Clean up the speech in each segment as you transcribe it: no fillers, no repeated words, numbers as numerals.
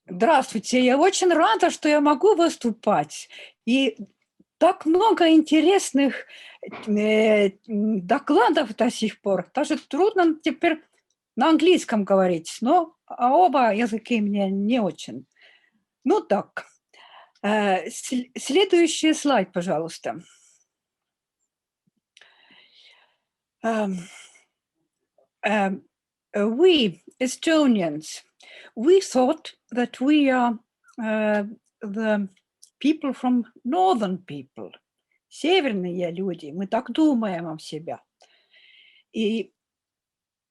Здравствуйте, я очень рада, что я могу выступать. И так много интересных докладов до сих пор. Даже трудно теперь на английском говорить, но оба языки мне не очень. Ну так, следующий слайд, пожалуйста. We, Estonians, we thought that we are the people from northern people. Северные люди, мы так думаем о себя. И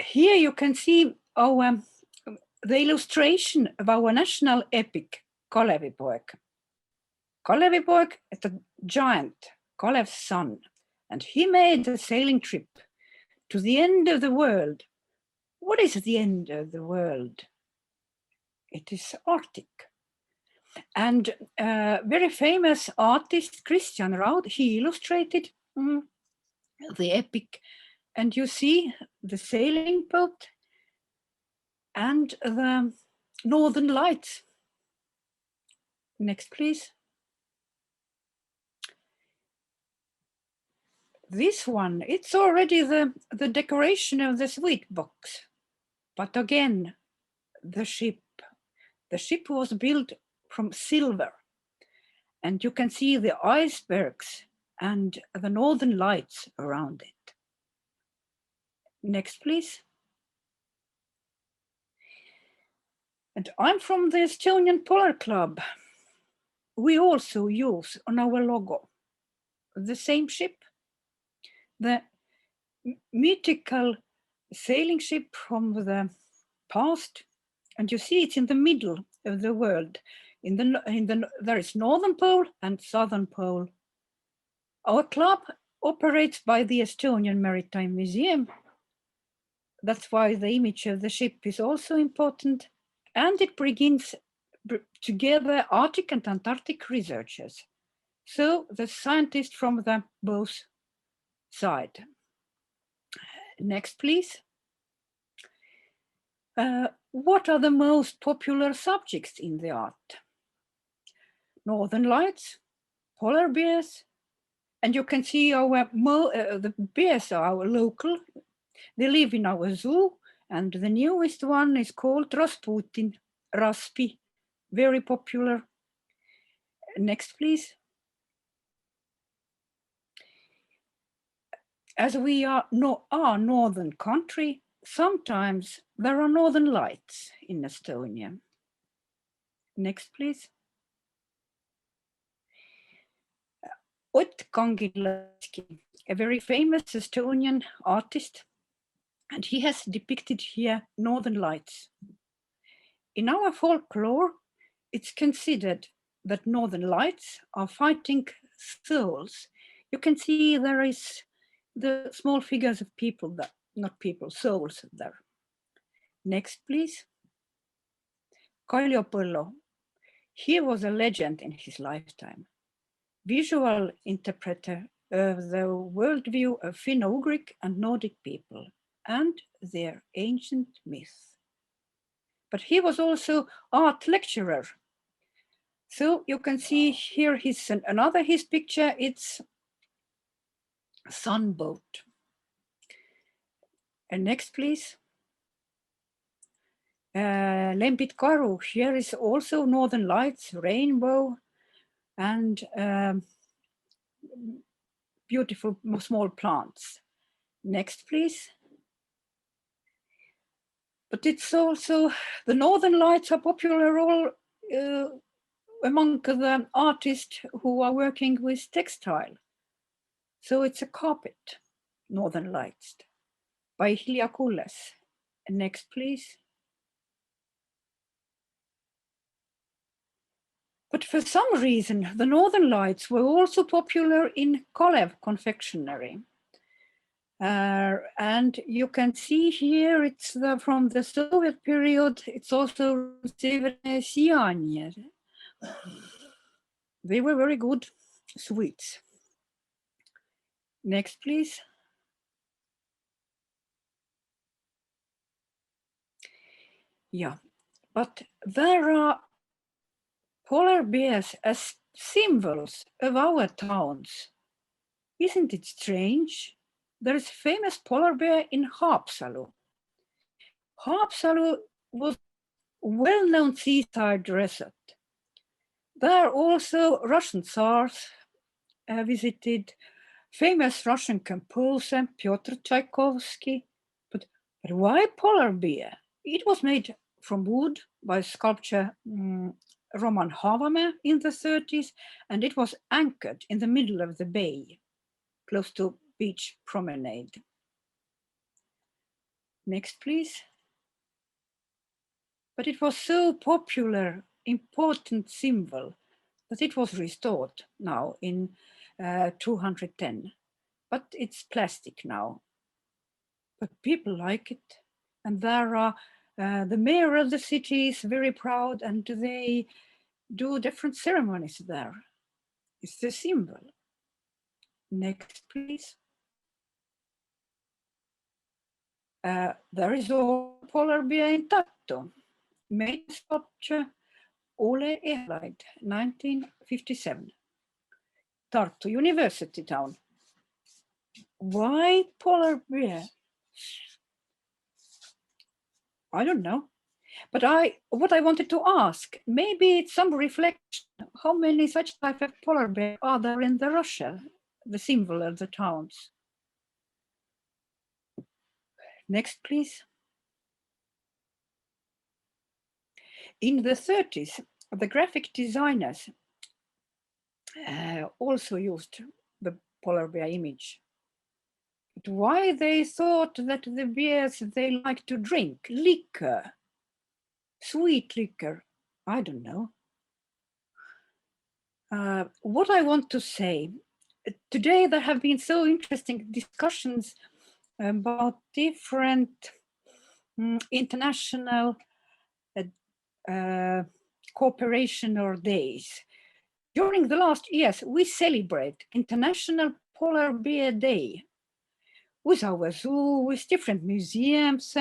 here you can see the illustration of our national epic, Kalevipoeg. Kalevipoeg is a giant, Kalev's son, and he made a sailing trip to the end of the world. What is the end of the world? It is Arctic. And very famous artist, Christian Raud, he illustrated the epic. And you see the sailing boat and the northern lights. Next, please. This one, it's already the decoration of the sweet box. But again, the ship was built from silver. And you can see the icebergs and the northern lights around it. Next, please. And I'm from the Estonian Polar Club. We also use on our logo the same ship, the mythical sailing ship from the past. And you see it's in the middle of the world. There is Northern Pole and Southern Pole. Our club operates by the Estonian Maritime Museum. That's why the image of the ship is also important. And it brings together Arctic and Antarctic researchers. So the scientists from the both sides. Next, please. What are the most popular subjects in the art? Northern Lights, polar bears, and you can see the bears are our local. They live in our zoo, and the newest one is called Rasputin, Raspi, very popular. Next, please. As we are northern country, sometimes there are northern lights in Estonia. Next, please. Ott Kangilaski, a very famous Estonian artist, and he has depicted here northern lights. In our folklore, it's considered that northern lights are fighting souls. You can see there is the small figures of people, not people, souls there. Next, please. Kaljopõllu. He was a legend in his lifetime, visual interpreter of the worldview of Finno-Ugric and Nordic people and their ancient myths. But he was also art lecturer. So you can see here his picture, it's sunboat. And next, please. Lembit Karu, here is also northern lights, rainbow, and beautiful small plants. Next, please. But it's also, the northern lights are popular all among the artists who are working with textile. So it's a carpet, northern lights, by Hilja Kulles. Next, please. But for some reason, the northern lights were also popular in Kalev confectionery. And you can see here, it's from the Soviet period, it's also Savomägi. They were very good sweets. Next, please. Yeah, but there are polar bears as symbols of our towns. Isn't it strange? There is a famous polar bear in Haapsalu. Haapsalu was a well-known seaside resort. There also Russian Tsars visited, famous Russian composer Pyotr Tchaikovsky. But why polar bear? It was made from wood by sculptor Roman Savomägi in the 30s, and it was anchored in the middle of the bay, close to beach promenade. Next, please. But it was so popular, important symbol that it was restored now in 210. But it's plastic now. But people like it. And there are, the mayor of the city is very proud and they do different ceremonies there. It's the symbol. Next, please. There is a polar bear in Tartu, made sculpture Ole Ehelaid, 1957. Tartu, university town. Why polar bear? I don't know. But what I wanted to ask, maybe it's some reflection, how many such type of polar bear are there in the Russia, the symbol of the towns? Next, please. In the 30s, the graphic designers also used the polar bear image. But why they thought that the bears they like to drink liquor, sweet liquor, I don't know. What I want to say, today there have been so interesting discussions about different international cooperation or days. During the last years, we celebrate International Polar Bear Day with our zoo, with different museums,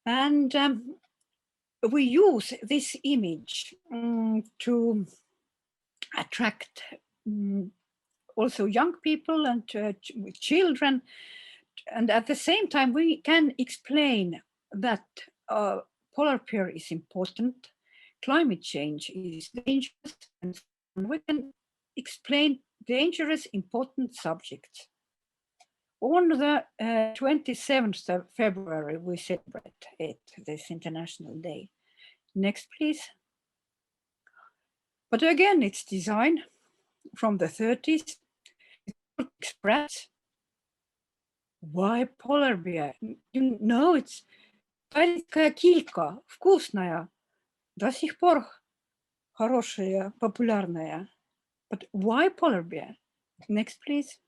and we use this image to attract also young people and children. And at the same time, we can explain that polar bear is important, climate change is dangerous, and we can explain dangerous, important subjects. On the 27th of February, we celebrate this International Day. Next, please. But again, it's design from the 30s. Express. Why polar bear? You know, it's таллинская килька, вкусная, до сих пор хорошая, популярная. But why polar bear? Next, please.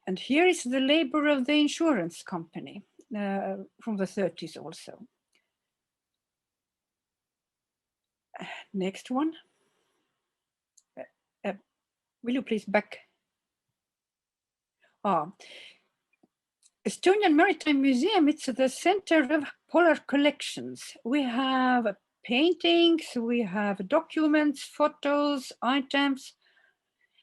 And here is the labor of the insurance company from the 30s also. Next one. Will you please back? Estonian Maritime Museum, it's the center of polar collections. We have paintings, we have documents, photos, items.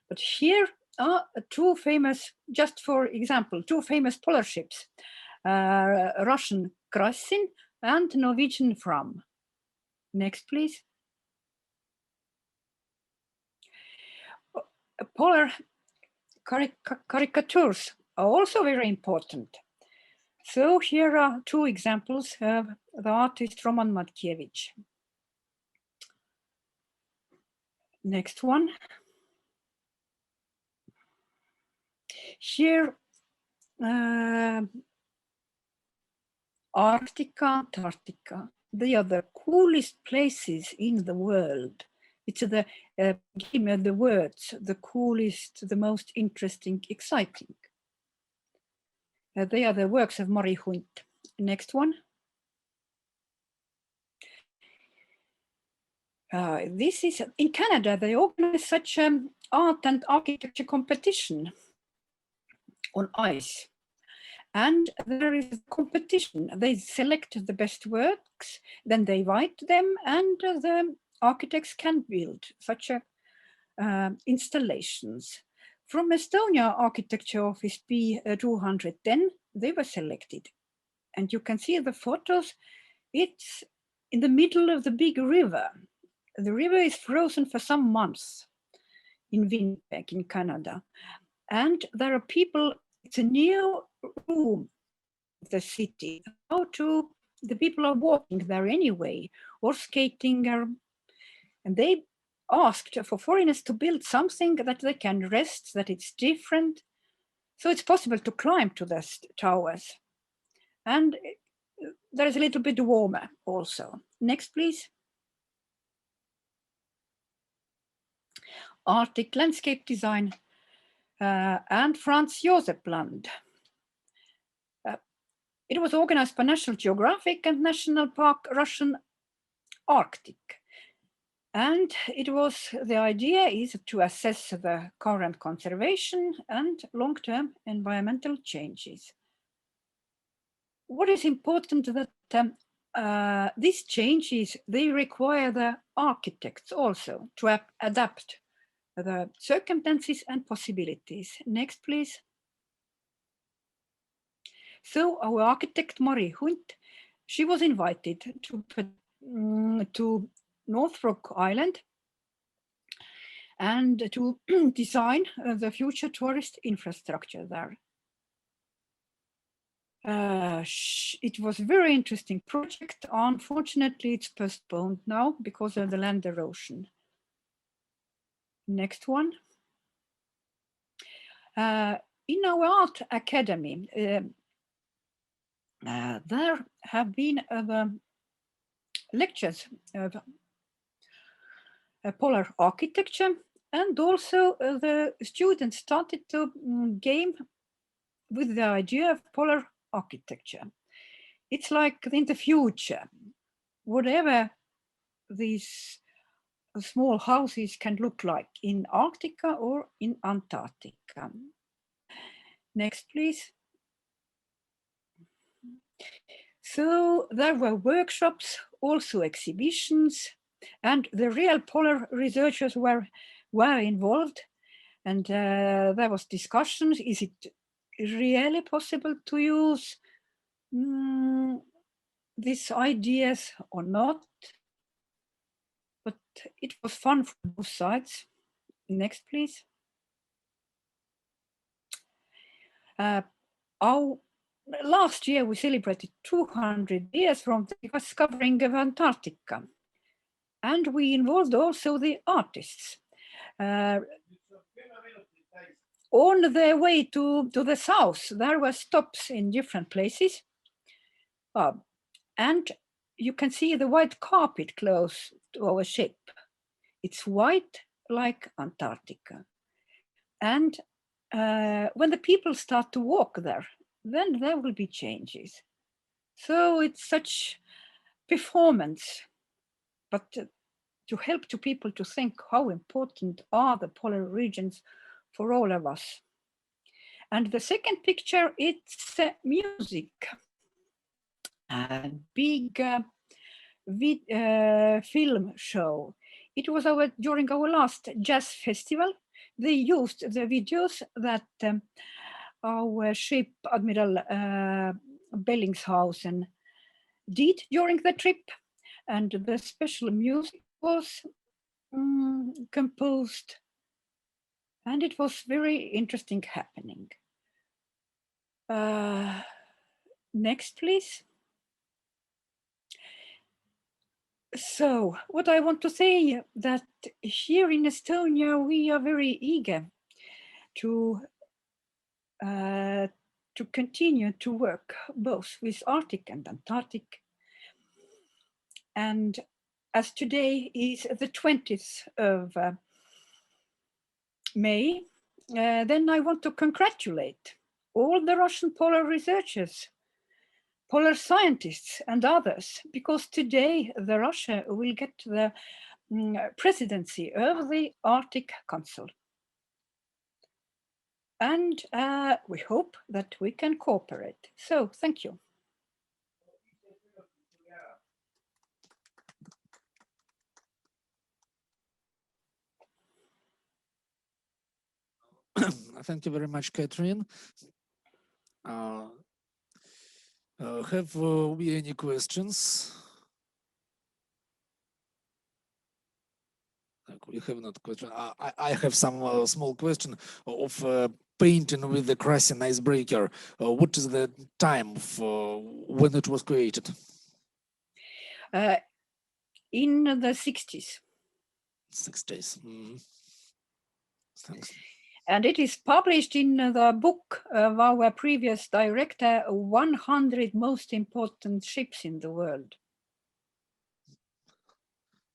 But here are two famous, just for example, two famous polar ships, Russian Katrin and Norwegian Fram. Next, please. Polar caricatures are also very important. So here are two examples of the artist Roman Matkiewicz. Next one. Here, Arctica, Antarctica, they are the coolest places in the world. It's the game of the words, the coolest, the most interesting, exciting. They are the works of Mari Hunt. Next one. This is in Canada, they organize such art and architecture competition on ice. And there is a competition. They select the best works, then they write them, and the architects can build such installations. From Estonia Architecture Office P210, they were selected. And you can see the photos. It's in the middle of the big river. The river is frozen for some months in Winnipeg, in Canada. And there are people, it's a new room, the city. The people are walking there anyway, or skating, and they asked for foreigners to build something that they can rest, that it's different. So it's possible to climb to the towers. And there is a little bit warmer also. Next, please. Arctic landscape design and Franz Josef Land. It was organized by National Geographic and National Park Russian Arctic. And the idea is to assess the current conservation and long-term environmental changes. What is important that these changes, they require the architects also to adapt the circumstances and possibilities. Next, please. So our architect, Mari Hunt, she was invited to Norfolk Island and to design the future tourist infrastructure there. It was a very interesting project. Unfortunately, it's postponed now because of the land erosion. Next one. In our art academy, there have been lectures of polar architecture, and also the students started to game with the idea of polar architecture. It's like in the future, whatever these small houses can look like in Arctica or in Antarctica. Next, please. So there were workshops, also exhibitions, and the real polar researchers were involved. And there was discussions, is it really possible to use these ideas or not? But it was fun for both sides. Next, please. Last year, we celebrated 200 years from the discovering of Antarctica. And we involved also the artists. On their way to the south, there were stops in different places. And you can see the white carpet close to our ship. It's white like Antarctica. And when the people start to walk there, then there will be changes. So it's such performance, but to help to people to think how important are the polar regions for all of us. And the second picture, it's music. A big film show. It was during our last jazz festival. They used the videos that our ship Admiral Bellingshausen did during the trip, and the special music was composed, and it was very interesting happening. Next, please. So what I want to say that here in Estonia, we are very eager to continue to work both with Arctic and Antarctic. And as today is the 20th of May, then I want to congratulate all the Russian polar researchers, polar scientists and others, because today Russia will get the presidency of the Arctic Council. And we hope that we can cooperate. So thank you. Thank you very much, Katrin. Have we any questions? We have not question. I have some small question of painting with the Krasin icebreaker. What is the time for when it was created? In the 60s. 60s. Thanks. And it is published in the book of our previous director, 100 most important ships in the world.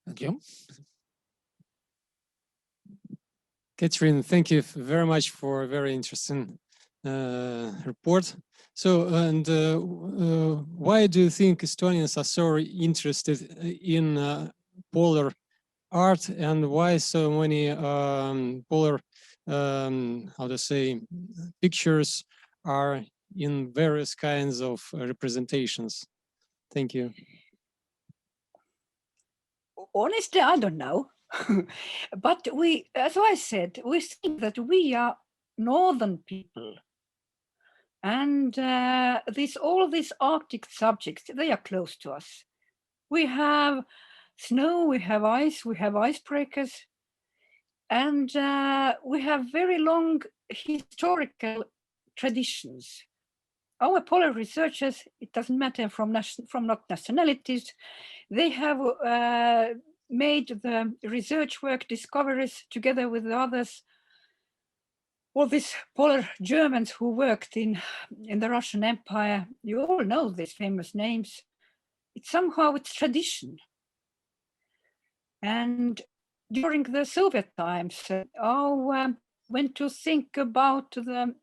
Thank you. Katrin, thank you very much for a very interesting report. So, and why do you think Estonians are so interested in polar art, and why so many polar, how to say, pictures are in various kinds of representations? Thank you. Honestly, I don't know. But we, as I said, we think that we are northern people. And all these Arctic subjects, they are close to us. We have snow, we have ice, we have icebreakers. And we have very long historical traditions. Our polar researchers, it doesn't matter from not nationalities, they have made the research work discoveries together with others. All these polar Germans who worked in the Russian Empire, you all know these famous names. It's tradition. And during the Soviet times, when to think about the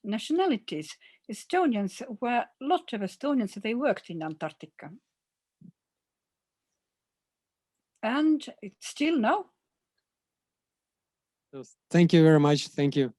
nationalities, Estonians were, a lot of Estonians, they worked in Antarctica. And it's still now. Thank you very much. Thank you.